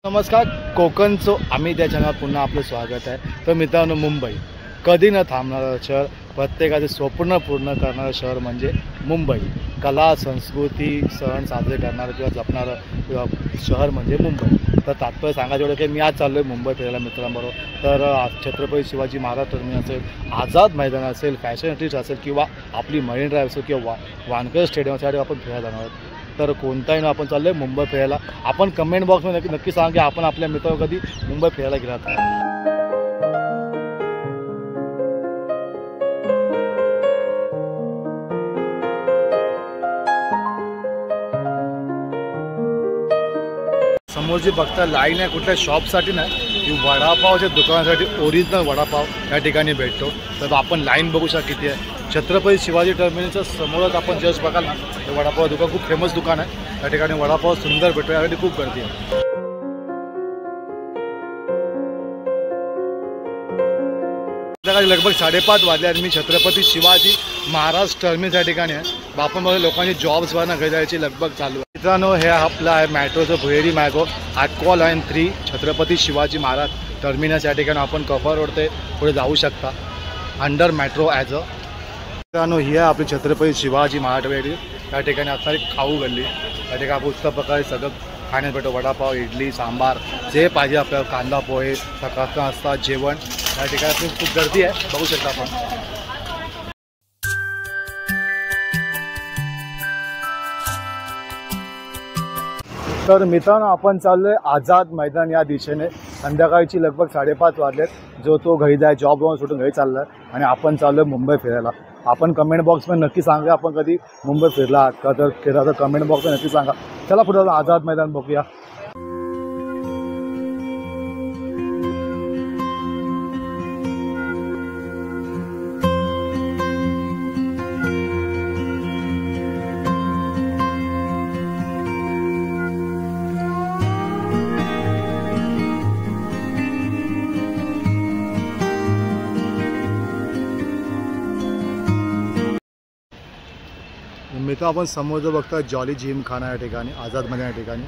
नमस्कार कोकणचो आम्ही त्या चॅनल पुन्हा आपलं स्वागत आहे। तर मित्रांनो, मुंबई कधी न थांबणारं शहर, प्रत्येकाचे स्वप्न पूर्ण करणारं शहर म्हणजे मुंबई। कला संस्कृती सण साजरे करणारं किंवा जपणारं शहर म्हणजे मुंबई। तर तात्पर्य सांगायचं एवढं की मी आज चाललो आहे मुंबई फिरायला मित्रांबरोबर। तर छत्रपती शिवाजी महाराज टर्मिनस असेल, आझाद मैदान असेल, फॅशन सिटी असेल किंवा आपली मरीन ड्राईव्ह असेल किंवा वानखेडे स्टेडियमसाठी आपण फिरायला जाणार आहोत। तर कोणताही ना आपण चाललो आहे मुंबई फिरायला। आपण कमेंट बॉक्समध्ये नक्की सांगा की आपण आपल्या मित्रांवर कधी मुंबई फिरायला गेलात। समोर जी बघता लाईन आहे कुठल्या शॉपसाठी नाही, की वडापावच्या दुकानासाठी ओरिजिनल वडापाव या ठिकाणी भेटतो। तर आपण लाईन बघू शकता किती आहे। छत्रपती शिवाजी टर्मिनसच्या समोरच आपण जस्ट बघाल ना, हे वडापाव दुकान खूप फेमस दुकान आहे। या ठिकाणी वडापाव सुंदर भेटतो, यासाठी खूप गर्दी आहे। लगभग 5:30 वाजले आणि मी छत्रपती शिवाजी महाराज टर्मिनस या ठिकाणी आहे। बापामध्ये लोकांची जॉब्सवरनं घरी जायची लगबग चालू आहे। मित्रांनो, हे आपलं आहे मेट्रोचं भुहेरी मॅगो aqua line 3 Chhatrapati Shivaji Maharaj Terminus. या ठिकाणी आपण कफर रोड ते पुढे जाऊ शकता अंडर मेट्रो ॲज अ। मित्रांनो, ही आहे आपली छत्रपती शिवाजी महाराज या ठिकाणी असणारी खाऊ गल्ली। या ठिकाणी आपण उत्तम प्रकारे सगळं खाण्यात भेटतो, वडापाव, इडली, सांबार, जे पाहिजे आपल्याला, कांदा पोहे, सकाळचं असतात जेवण। या ठिकाणी खूप गर्दी आहे, बघू शकता आपण। तर मित्रांनो, आपण चाललोय आझाद मैदान या दिशेने। संध्याकाळची लगभग 5:30 वाजलेत। जो तो घरी जाय जॉबवरून सुटून घरी चाललाय आणि आपण चाललोय मुंबई फिरायला। आपण कमेंट बॉक्समध्ये नक्की सांगा आपण कधी मुंबई फिरला आहात का, तर फिरा तर कमेंट बॉक्समध्ये नक्की सांगा। चला पुढे आझाद मैदान बघूया। मित्र, आपण समोर जो बघता जॉली जिम खाना या ठिकाणी आझाद मैदान या ठिकाणी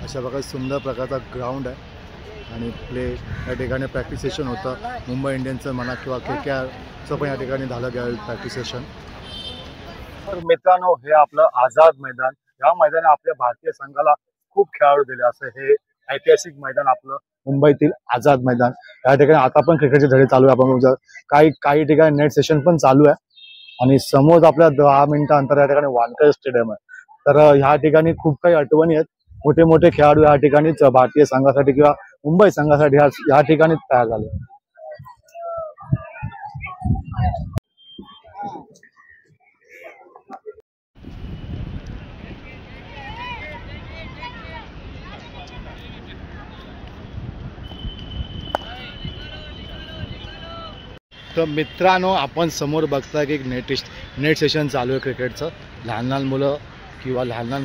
अशा प्रकारे सुंदर प्रकारचा ग्राउंड आहे आणि प्ले या ठिकाणी प्रॅक्टिस सेशन होतं। मुंबई इंडियन्सचं म्हणा किंवा KKRचं पण या ठिकाणी झालं गेलं प्रॅक्टिस सेशन। तर मित्रांनो, हे आपलं आझाद मैदान, या मैदानात आपल्या भारतीय संघाला खूप खेळाडू दिले, असं हे ऐतिहासिक मैदान आपलं मुंबईतील आझाद मैदान। या ठिकाणी आता पण क्रिकेटचे धडे चालू आहे। आपण काही ठिकाणी नेट सेशन पण चालू आहे आणि समोर आपल्या 10 मिनिटं अंतर या ठिकाणी वानखेडे स्टेडियम आहे। तर ह्या ठिकाणी खूप काही आठवणी आहेत। मोठे मोठे खेळाडू या ठिकाणीच भारतीय संघासाठी किंवा मुंबई संघासाठी या ठिकाणी तयार झाले। तर मित्रांनो, आपण समोर बघता की एक नेट सेशन चालू आहे क्रिकेटचं। लहान मुलं किंवा लहान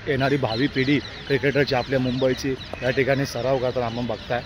येणारी भावी पिढी क्रिकेटरची आपल्या मुंबईची या ठिकाणी सराव करताना आपण बघताय।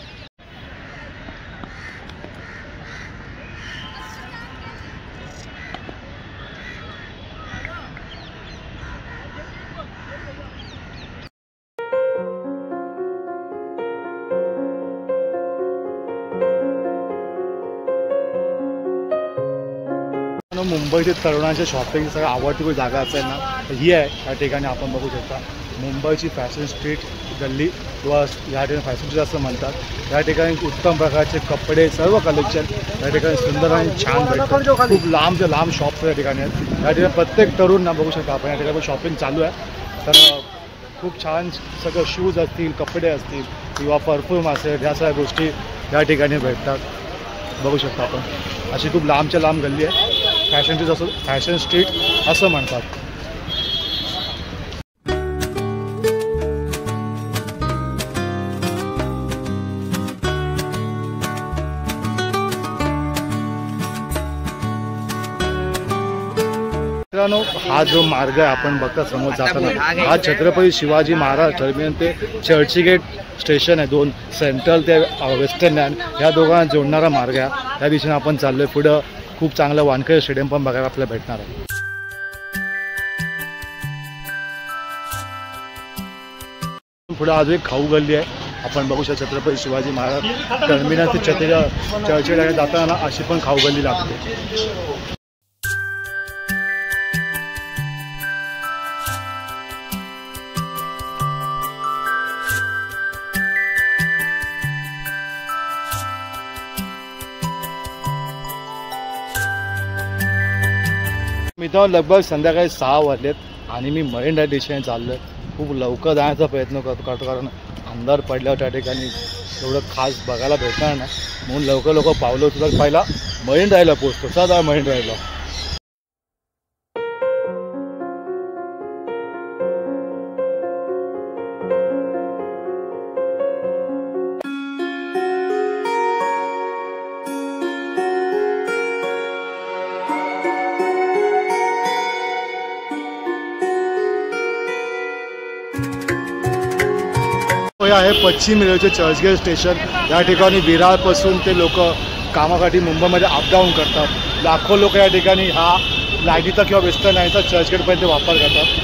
मुंबईतील तरुणांच्या शॉपिंग सगळं आवडती जागा असेल ना, तर ही आहे। या ठिकाणी आपण बघू शकता मुंबईची फॅशन स्ट्रीट गल्ली किंवा या ठिकाणी फॅशन स्ट्रीट असं म्हणतात। या ठिकाणी उत्तम प्रकारचे कपडे, सर्व कलेक्शन या ठिकाणी सुंदर आणि छान भेटतात। खूप लांबच्या लांब शॉप्स या ठिकाणी आहेत। या ठिकाणी प्रत्येक तरुण ना बघू शकता आपण, या ठिकाणी शॉपिंग चालू आहे। तर खूप छान सगळं शूज असतील, कपडे असतील किंवा परफ्यूम असेल, ह्या सगळ्या गोष्टी या ठिकाणी भेटतात, बघू शकता आपण। अशी खूप लांबच्या लांब गल्ली आहे, फॅशन स्ट्रीट असं म्हणतात। मित्रांनो, हा जो मार्ग आहे आपण बघता समोर जाताना, हा छत्रपती शिवाजी महाराज टर्मिनस ते चर्चगेट स्टेशन आहे। 2 सेंट्रल ते वेस्टर्न लँड या दोघांना जोडणारा मार्ग आहे। त्या दिशेने आपण चाललोय पुढं। खूप चांगलं वानखेडे स्टेडियम पण बघायला आपल्याला भेटणार आहे। पुढे अजून एक खाऊ गल्ली आहे, आपण बघू शकतो छत्रपती शिवाजी महाराज टर्मिनस ते चर्चगेट जाताना अशी पण खाऊगल्ली लागते. मित्रांनो लगभग संध्याकाळी 6 वाजलेत आणि मी मरीन ड्राईव्ह दिशेने चाललो आहे. खूप लवकर जाण्याचा प्रयत्न करतो कारण अंधार पडल्यावर त्या ठिकाणी एवढं खास बघायला भेटणार नाही, म्हणून लवकर पावलं होतं तर पहिला मरीन ड्राईव्हला पोहोचतो. चला मरीन ड्राईव्हला. हे आहे पश्चिम रेल्वेचे चर्चगेट स्टेशन. या ठिकाणी विरारपासून ते लोक कामासाठी मुंबईमध्ये अपडाऊन करतात. लाखो लोक या ठिकाणी हा लाईनीचा किंवा वेस्टर्न लाईनचा चर्चगेटपर्यंत वापर करतात.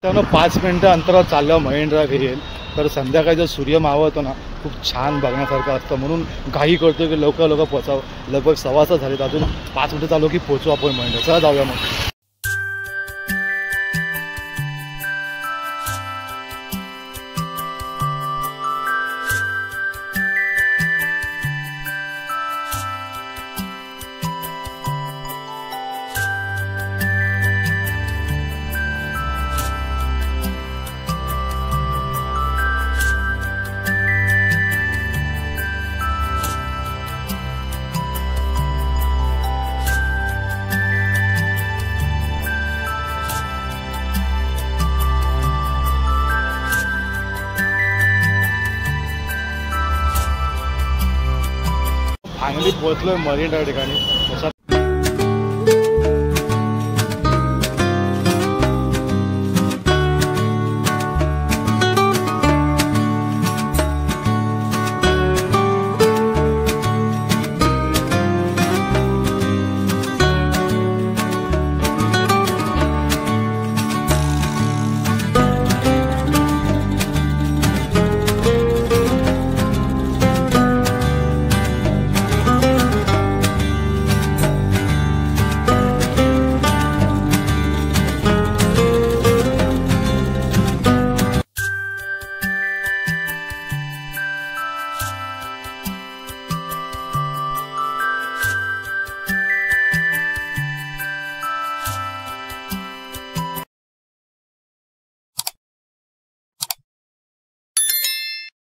त्यानं 5 मिनिटं अंतरावर चालल्यावर मरीन ड्राईव्ह येईल. तर संध्याकाळी जर सूर्य मावळतो ना खूप छान बघण्यासारखं असतं, म्हणून घाई करतो की लवकर पोचावं. लगभग 6:15 झालेत, अजून 5 मिनिटं चालू की पोचू आपण मरीन ड्राईव्ह. चला जाऊया मग. फायनली पोहोचलो आहे मरीन ड्राईव्ह ठिकाणी.